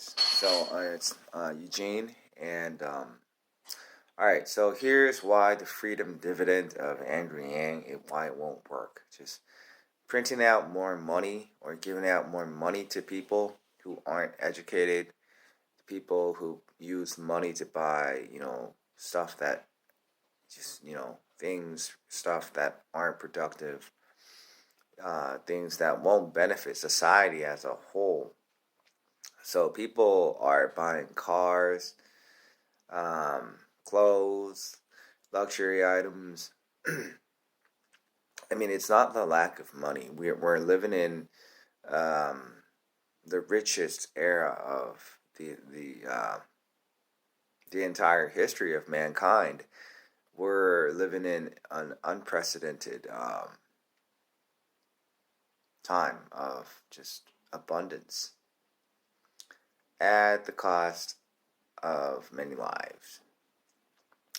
guys. So it's Eugene, and all right. So here's why the freedom dividend of Andrew Yang why it won't work. Just printing out more money or giving out more money to people who aren't educated, people who use money to buy stuff that just stuff that aren't productive, things that won't benefit society as a whole. So people are buying cars, clothes, luxury items. I mean, it's not the lack of money. We're living in um, the richest era of the entire history of mankind. We're living in an unprecedented time of just abundance at the cost of many lives,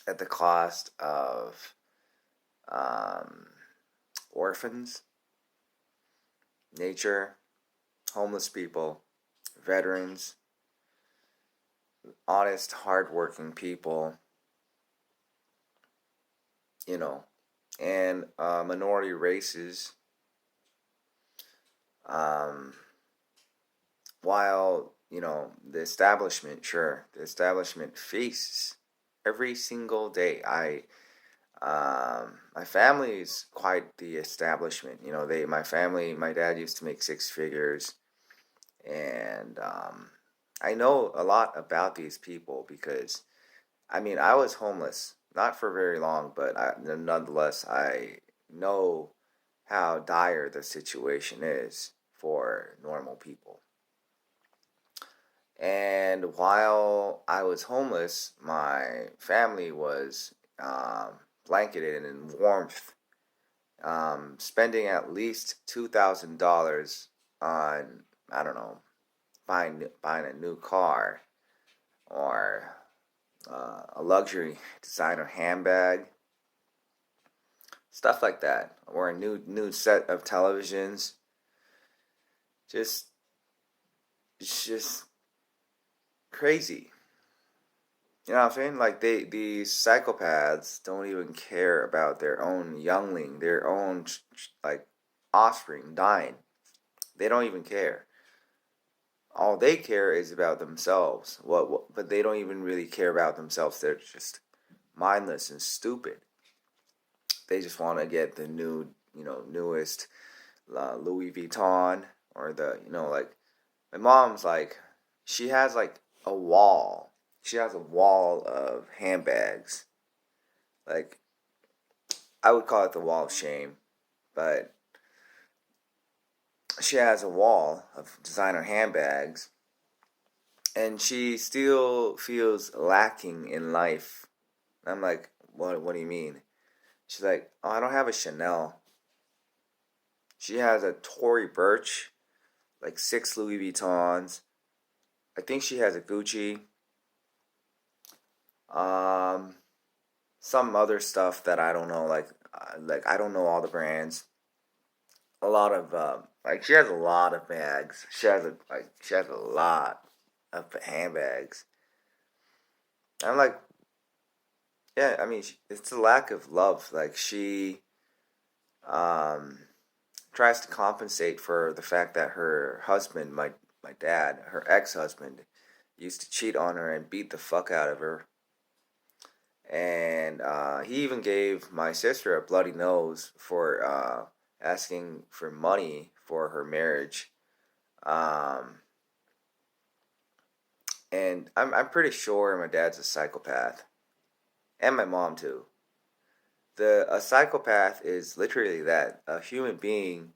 at the cost of um, orphans, nature, homeless people, veterans, honest, hardworking people, and minority races. Um, while the establishment, sure, the establishment feasts every single day. My family is quite the establishment. My dad used to make six figures, and I know a lot about these people because, I mean, I was homeless, not for very long, but nonetheless, I know how dire the situation is for normal people. And while I was homeless, my family was blanketed in warmth, spending at least $2,000 on, I don't know, buying a new car or a luxury designer handbag, stuff like that, or a new set of televisions. It's just crazy. You know what I'm saying? Like these psychopaths don't even care about their own youngling, their own like offspring dying. They don't even care. All they care is about themselves. But they don't even really care about themselves. They're just mindless and stupid. They just want to get the newest Louis Vuitton or like my mom's like, she has like a wall. She has a wall of handbags. Like, I would call it the wall of shame, but she has a wall of designer handbags, and she still feels lacking in life. I'm like, what do you mean? She's like, oh, I don't have a Chanel. She has a Tory Burch, like 6 Louis Vuittons. I think she has a Gucci. Um, some other stuff that I don't know, like I don't know all the brands. A lot of like she has a lot of bags. She has a lot of handbags. I'm like, yeah, I mean, it's a lack of love. Like she um tries to compensate for the fact that her husband, my dad, her ex-husband, used to cheat on her and beat the fuck out of her. And he even gave my sister a bloody nose for asking for money for her marriage. Um, and I'm pretty sure my dad's a psychopath, and my mom too. A psychopath is literally that, a human being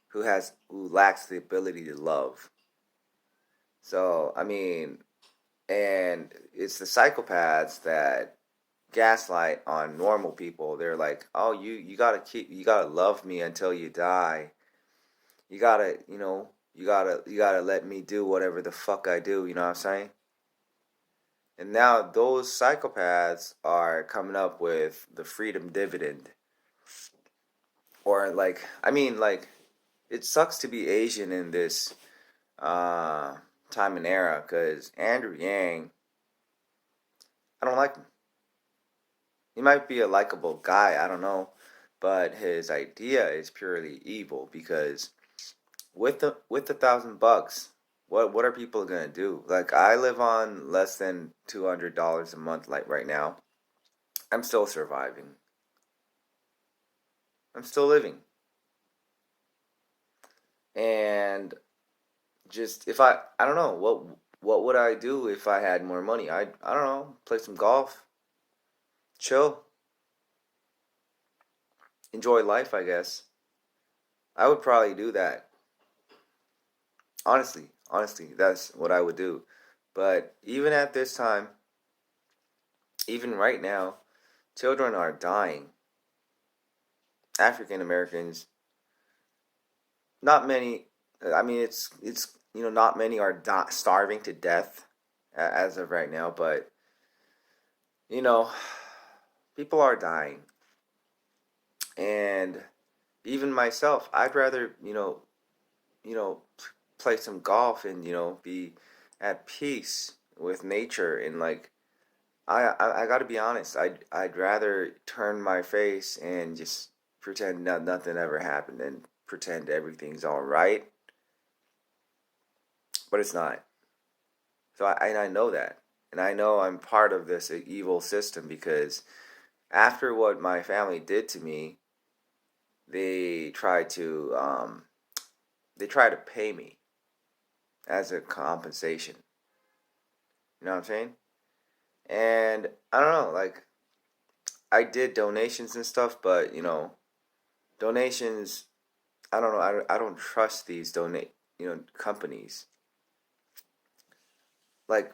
who lacks the ability to love. So I mean, and it's the psychopaths that gaslight on normal people. They're like, "Oh, you gotta love me until you die. You gotta let me do whatever the fuck I do." You know what I'm saying? And now those psychopaths are coming up with the freedom dividend, or like, I mean, like, it sucks to be Asian in this uh, time and era, because Andrew Yang, I don't like him. He might be a likable guy, I don't know, but his idea is purely evil because with the $1,000, what are people gonna do? Like I live on less than $200 a month, like right now. I'm still surviving. I'm still living. And just if I don't know what would I do if I had more money? I don't know, play some golf, chill, enjoy life, I guess. I would probably do that. Honestly, that's what I would do. But even at this time, even right now, children are dying. African Americans, not many. I mean, it's not many are starving to death as of right now, but you know, people are dying, and even myself, I'd rather you know, play some golf and be at peace with nature and like I got to be honest. I'd rather turn my face and just pretend nothing ever happened and pretend everything's all right, but it's not. So I know that, and I know I'm part of this evil system because after what my family did to me, they tried to pay me as a compensation. You know what I'm saying? And I don't know, like I did donations and stuff, but donations. I don't know. I don't trust these companies. Like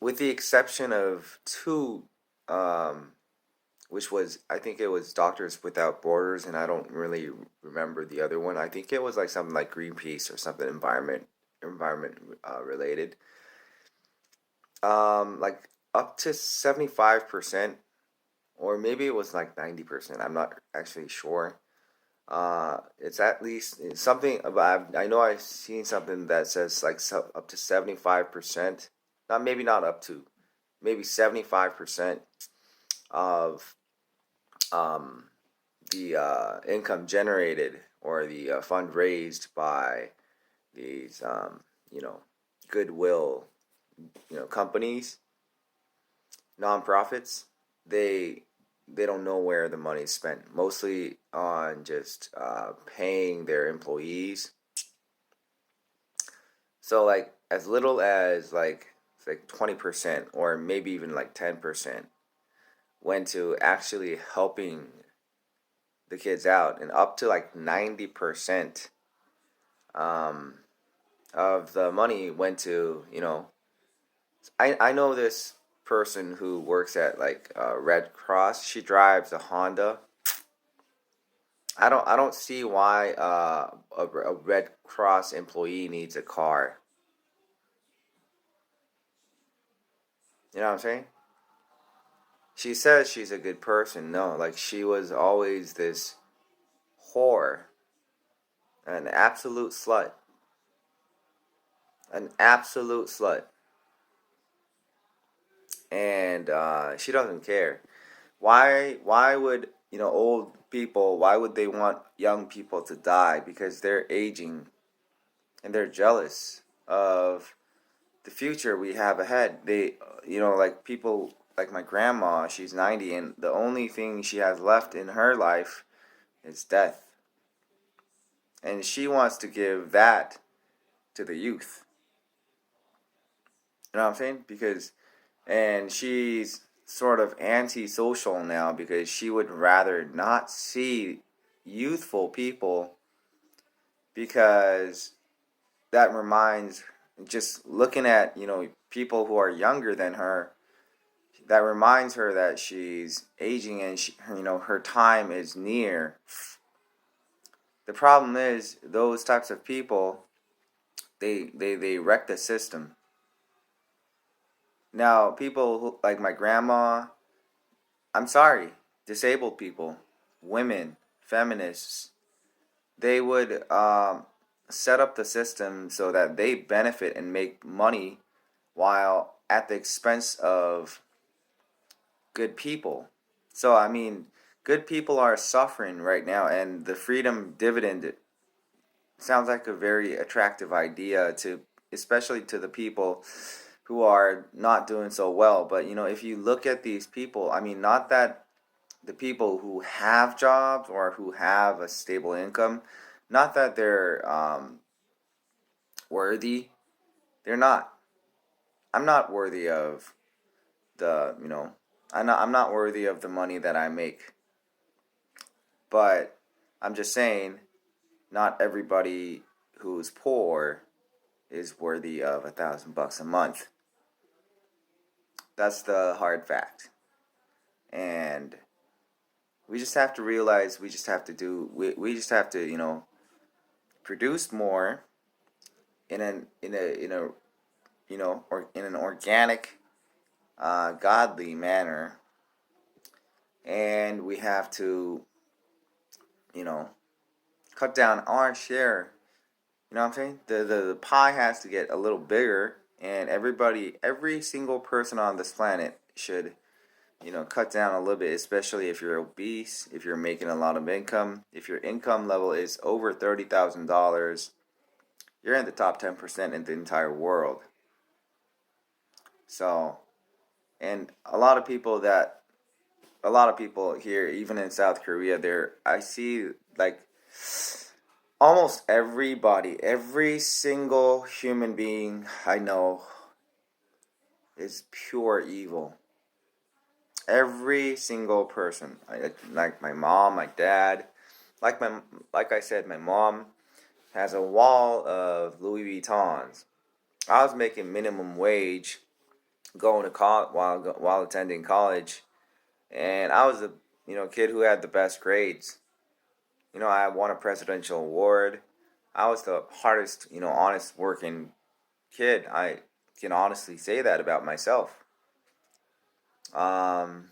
with the exception of two, um, which was I think it was Doctors Without Borders, and I don't really remember the other one. I think it was like something like Greenpeace or something environment related. Like up to 75%, or maybe it was like 90%. I'm not actually sure. It's at least something about. I know I've seen something that says like up to 75%. Not maybe not up to, maybe 75% of um, the income generated or the fund raised by these Goodwill companies, nonprofits. They they don't know where the money is spent. Mostly on just paying their employees. So like as little as like 20% or maybe even like 10% went to actually helping the kids out, and up to like 90% um, of the money went to I know this person who works at like Red Cross. She drives a Honda. I don't see why a Red Cross employee needs a car. You know what I'm saying? She says she's a good person. No, like she was always this whore, an absolute slut, an absolute slut, and she doesn't care. Why would old people? Why would they want young people to die? Because they're aging and they're jealous of the future we have ahead. They, like people like my grandma, she's 90, and the only thing she has left in her life is death. And she wants to give that to the youth. You know what I'm saying? And she's sort of antisocial now because she would rather not see youthful people because that reminds, just looking at, people who are younger than her, that reminds her that she's aging and her time is near. The problem is those types of people, they wreck the system. Now, people who, like my grandma, I'm sorry, disabled people, women, feminists, they would set up the system so that they benefit and make money while at the expense of good people. So, I mean, good people are suffering right now, and the freedom dividend sounds like a very attractive idea to, especially to the people who are not doing so well. But, if you look at these people, I mean, not that the people who have jobs or who have a stable income, not that they're worthy. They're not. I'm not worthy of the, I'm not worthy of the money that I make. But I'm just saying, not everybody who's poor is worthy of $1,000 a month. That's the hard fact. And we just have to realize we just have to, produce more or in an organic, godly manner, and we have to, you know, cut down our share. You know what I'm saying? The pie has to get a little bigger, and every single person on this planet should, cut down a little bit, especially if you're obese, if you're making a lot of income. If your income level is over $30,000, you're in the top 10% in the entire world. So, and a lot of people here, even in South Korea, I see like almost everybody, every single human being I know is pure evil. Every single person, like my mom, my dad, like like I said, my mom has a wall of Louis Vuittons. I was making minimum wage going to college while attending college, and I was the kid who had the best grades. I won a presidential award. I was the hardest, honest working kid. I can honestly say that about myself. Um,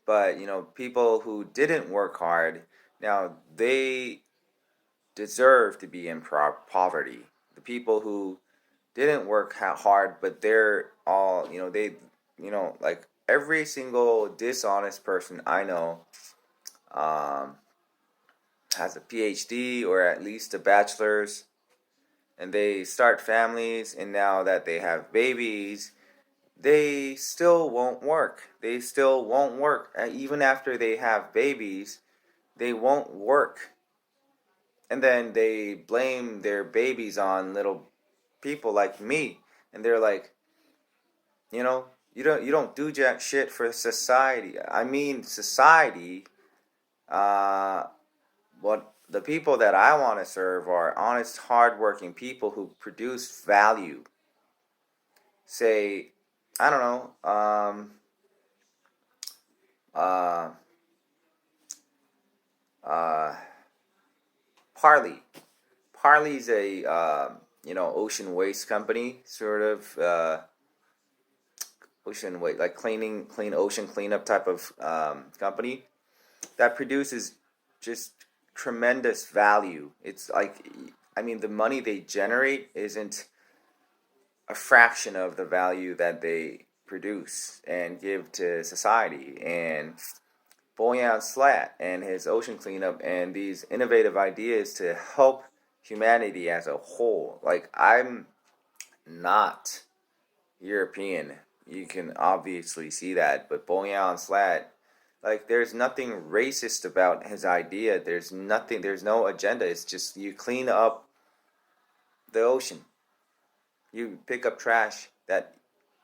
but people who didn't work hard, now they deserve to be in poverty. The people who didn't work hard, but they're all, like every single dishonest person I know um, has a PhD or at least a bachelor's, and they start families, and now that they have babies, they still won't work. They still won't work. Even after they have babies, they won't work. And then they blame their babies on little people like me. And they're like, you don't do jack shit for society. I mean, society, uh, what the people that I want to serve are honest, hardworking people who produce value. Say, I don't know, uh, uh, Parley. Parley's a ocean waste company, sort of ocean waste, like clean ocean cleanup type of company that produces just tremendous value. It's like, I mean, the money they generate isn't a fraction of the value that they produce and give to society. And Boyan Slat and his ocean cleanup and these innovative ideas to help humanity as a whole. Like, I'm not European. You can obviously see that. But Boyan Slat, like, there's nothing racist about his idea. There's no agenda. It's just you clean up the ocean. You pick up trash that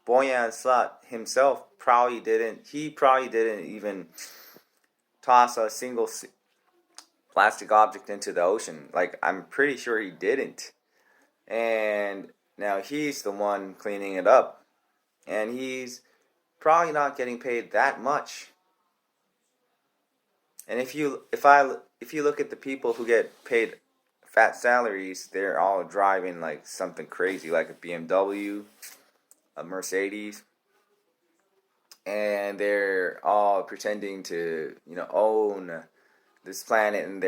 Boyan Slat himself he probably didn't even toss a single plastic object into the ocean. Like, I'm pretty sure he didn't. And now he's the one cleaning it up. And he's probably not getting paid that much. And if you look at the people who get paid fat salaries, they're all driving like something crazy, like a BMW, a Mercedes, and they're all pretending to own this planet, and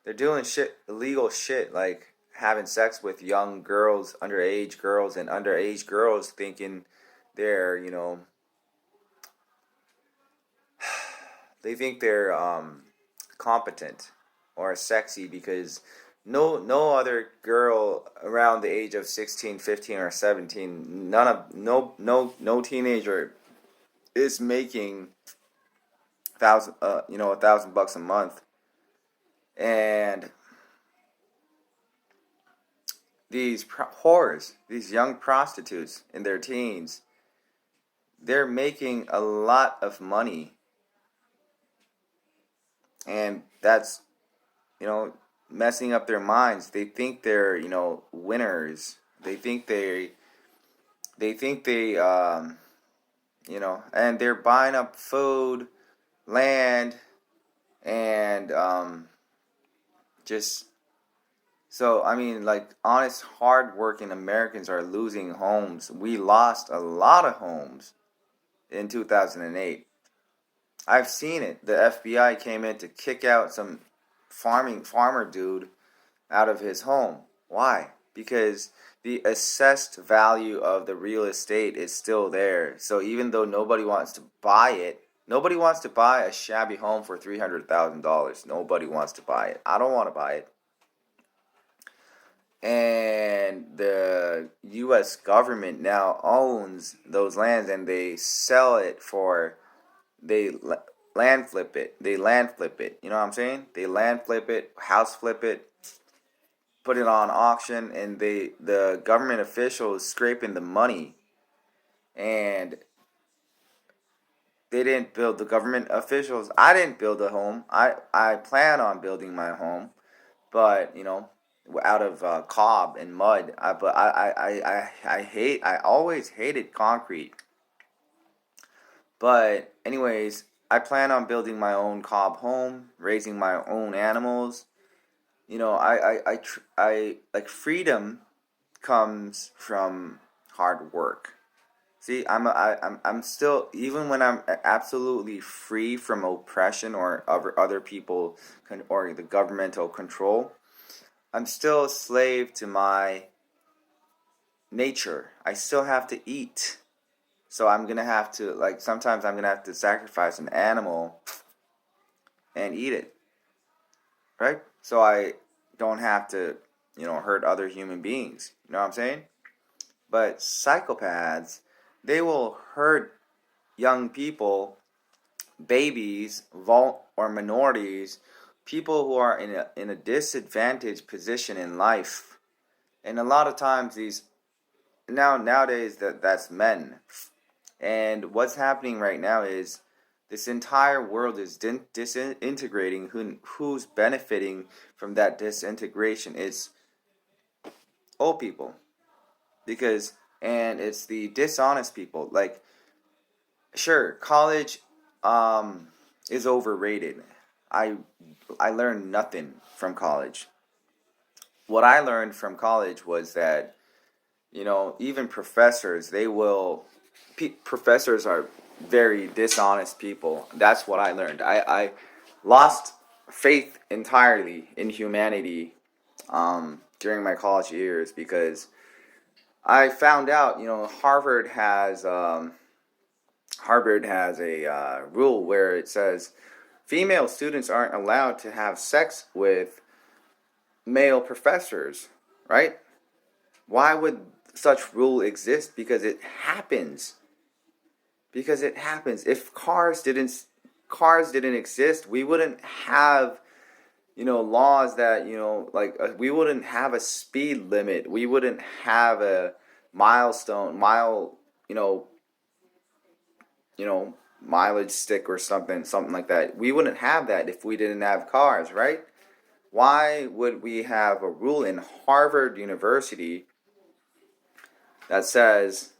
They're doing shit, illegal shit, like having sex with young girls, and underage girls thinking they're, they think they're competent or sexy because no other girl around the age of 16, 15 or 17, none of no teenager is making $1,000 a month. And these whores, these young prostitutes in their teens, they're making a lot of money, and that's, you know, messing up their minds. They think they're, winners. They think they and they're buying up food, land, and just so, I mean, like, honest, hard-working Americans are losing homes. We lost a lot of homes in 2008. I've seen it. The FBI came in to kick out some farmer dude out of his home. Why? Because the assessed value of the real estate is still there. So even though nobody wants to buy it, nobody wants to buy a shabby home for $300,000. Nobody wants to buy it. I don't want to buy it. And the U.S. government now owns those lands, and they sell it for, they land flip it. They land flip it. You know what I'm saying? They land flip it, house flip it, put it on auction, and the government officials scraping the money. And they didn't build, the government officials. I didn't build a home. I plan on building my home, but out of cob and mud. I always hated concrete. But anyways, I plan on building my own cob home, raising my own animals. I like, freedom comes from hard work. See, I'm still, even when I'm absolutely free from oppression or other people or the governmental control, I'm still a slave to my nature. I still have to eat. So I'm going to have to, like, sometimes I'm going to have to sacrifice an animal and eat it. Right? So I don't have to, hurt other human beings. You know what I'm saying? But psychopaths, they will hurt young people, babies, or minorities, people who are in a disadvantaged position in life. And a lot of times nowadays that's men. And what's happening right now is this entire world is disintegrating. Who's benefiting from that disintegration? It's old people. And it's the dishonest people. Like, sure, college is overrated. I learned nothing from college. What I learned from college was that, even professors, professors are very dishonest people. That's what I learned. I lost faith entirely in humanity during my college years, because I found out, Harvard has a rule where it says female students aren't allowed to have sex with male professors, right? Why would such rule exist? Because it happens. If cars didn't exist, we wouldn't have, laws that, we wouldn't have a speed limit. We wouldn't have a mileage stick or something like that. We wouldn't have that if we didn't have cars, right? Why would we have a rule in Harvard University that says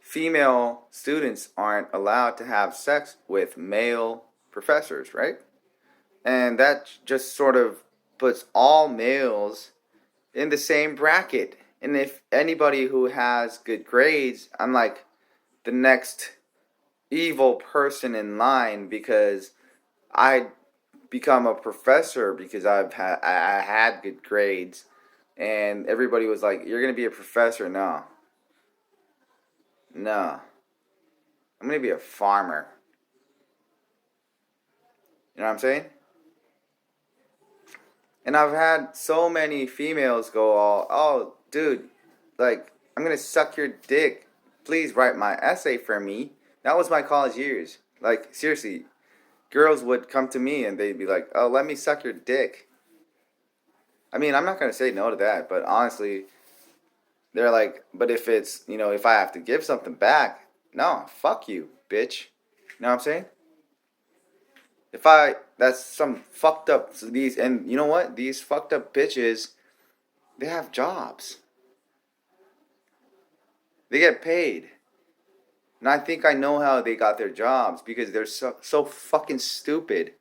female students aren't allowed to have sex with male professors, right? And that just sort of puts all males in the same bracket. And if anybody who has good grades, I'm like the next evil person in line, because I become a professor because I had good grades, and everybody was like, "You're gonna be a professor." No, no, I'm gonna be a farmer. You know what I'm saying? And I've had so many females go all, "Oh, dude, like I'm gonna suck your dick. Please write my essay for me." That was my college years. Like seriously, girls would come to me and they'd be like, "Oh, let me suck your dick." I mean, I'm not gonna say no to that, but honestly, they're like, "But if it's, if I have to give something back, no, fuck you, bitch." You know what I'm saying? That's some fucked up these, and you know what? These fucked up bitches, they have jobs. They get paid. And I think I know how they got their jobs because they're so fucking stupid.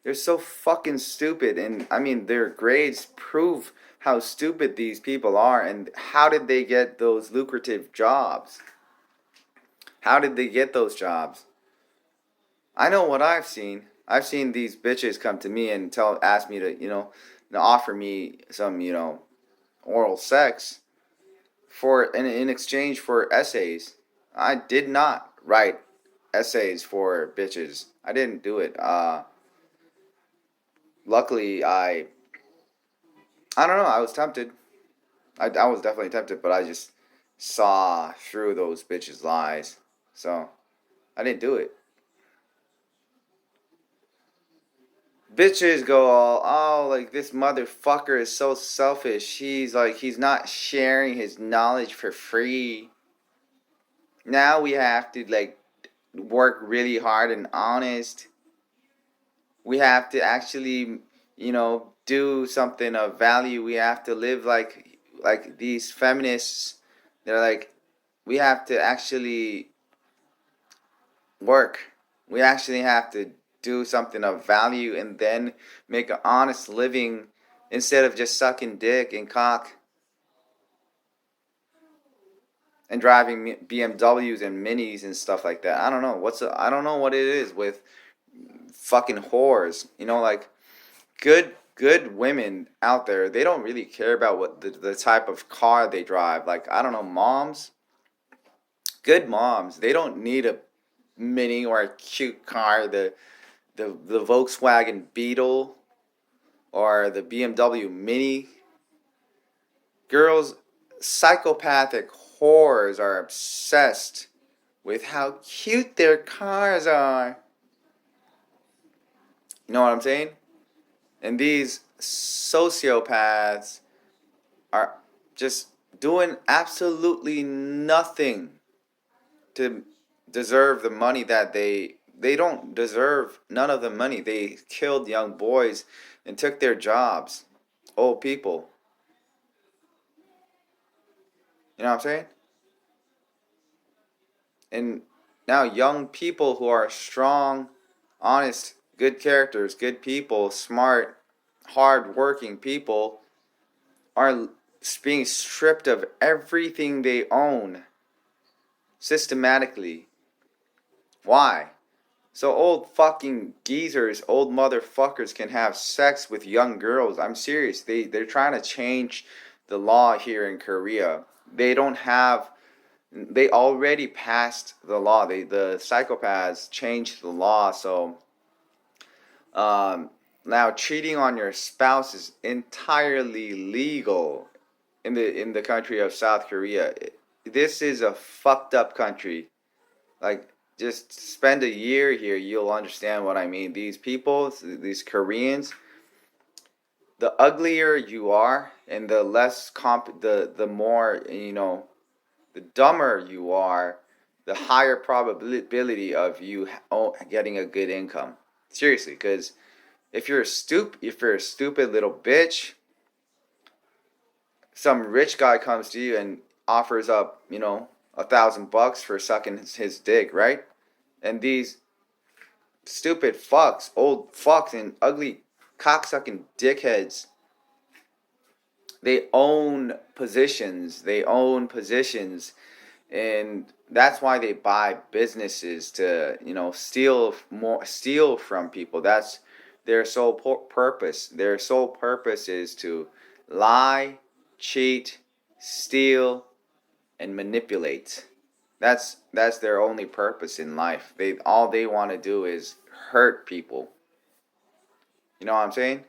They're so fucking stupid, and I mean their grades prove how stupid these people are. And how did they get those lucrative jobs? How did they get those jobs? I know what I've seen. I've seen these bitches come to me and ask me to offer me some, oral sex in exchange for essays. I did not write essays for bitches. I didn't do it. Luckily, I don't know. I was tempted. I was definitely tempted, but I just saw through those bitches' lies. So I didn't do it. Bitches go all, "Oh, like this motherfucker is so selfish. He's not sharing his knowledge for free. Now we have to like work really hard and honest. We have to actually, do something of value. We have to live like these feminists. They're like, we have to actually work. We actually have to do something of value and then make an honest living instead of just sucking dick and cock and driving BMWs and minis and stuff like that." I don't know I don't know what it is with fucking whores. Like good women out there, they don't really care about what the type of car they drive. Like, I don't know, moms, good moms, they don't need a mini or a cute car, the Volkswagen Beetle or the BMW Mini. Girls, psychopathic whores are obsessed with how cute their cars are. You know what I'm saying? And these sociopaths are just doing absolutely nothing to deserve the money that they don't deserve none of the money. They killed young boys and took their jobs. Old people. You know what I'm saying? And now young people who are strong, honest, good characters, good people, smart, hard-working people are being stripped of everything they own systematically. Why? So old fucking geezers, old motherfuckers can have sex with young girls. I'm serious. They're trying to change the law here in Korea. They already passed the law. The psychopaths changed the law. So now cheating on your spouse is entirely legal in the country of South Korea. This is a fucked up country. Like, just spend a year here, you'll understand what I mean. These people, these Koreans, the uglier you are and the less the more, the dumber you are, the higher probability of you getting a good income. Seriously, because if you're a stupid little bitch, some rich guy comes to you and offers up, $1,000 for sucking his dick, right? And these stupid fucks, old fucks, and ugly cocksucking dickheads, they own positions. They own positions And that's why they buy businesses to, steal from people. That's their sole purpose. Their sole purpose is to lie, cheat, steal, and manipulate. That's their only purpose in life. They want to do is hurt people. You know what I'm saying?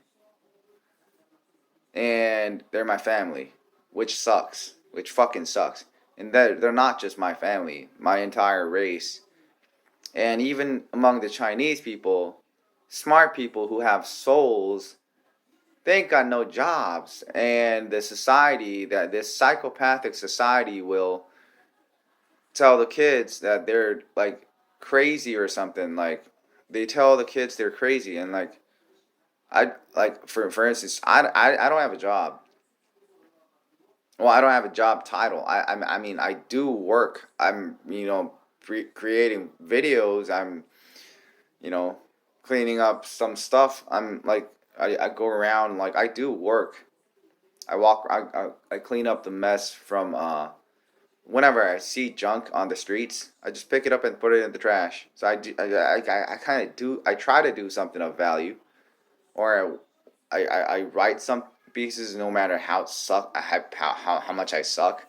And they're my family, which sucks, which fucking sucks. And they're not just my family, my entire race. And even among the Chinese people, smart people who have souls, they ain't got no jobs. And the society, that this psychopathic society will tell the kids that they're like crazy or something. Like they tell the kids they're crazy. And like I like for instance, I don't have a job. Well, I don't have a job title. I mean, I do work. I'm, creating videos. I'm, you know, cleaning up some stuff. I'm like, I go around, like, I do work. I clean up the mess from, whenever I see junk on the streets, I just pick it up and put it in the trash. So I kind of do, I try to do something of value. Or I write some pieces no matter how suck, how much I suck.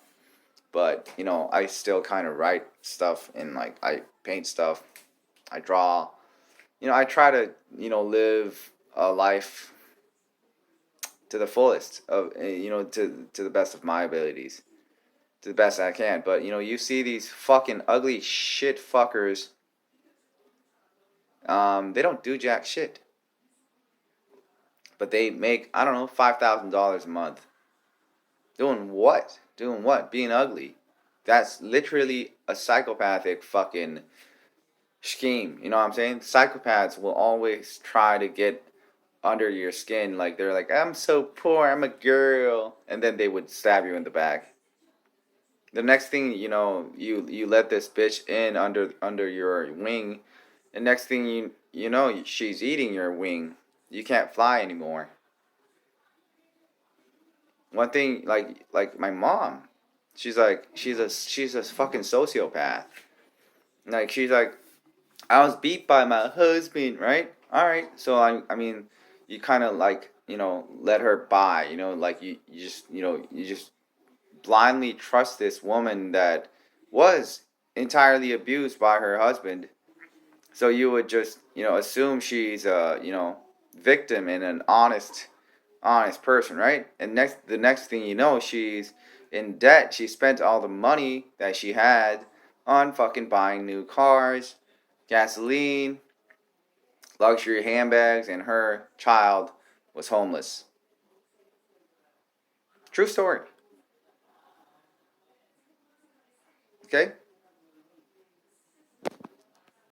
But I still kind of write stuff, and like I paint stuff, I draw. I try to live a life to the fullest of to the best of my abilities, to the best I can. But you see these fucking ugly shit fuckers. They don't do jack shit, but they make, I don't know, $5,000 a month. Doing what? Doing what? Being ugly. That's literally a psychopathic fucking scheme. You know what I'm saying? Psychopaths will always try to get under your skin. Like they're like, I'm so poor, I'm a girl, and then they would stab you in the back. The next thing you let this bitch in under your wing. The next thing she's eating your wing. You can't fly anymore. One thing, like my mom, she's a fucking sociopath. Like she's like, I was beat by my husband, right? All right. So I mean, you kind of like, let her by, like you just blindly trust this woman that was entirely abused by her husband. So you would just, assume she's a, victim and an honest person, right? And the next thing you know, she's in debt. She spent all the money that she had on fucking buying new cars, gasoline, luxury handbags, and her child was homeless. True story. Okay?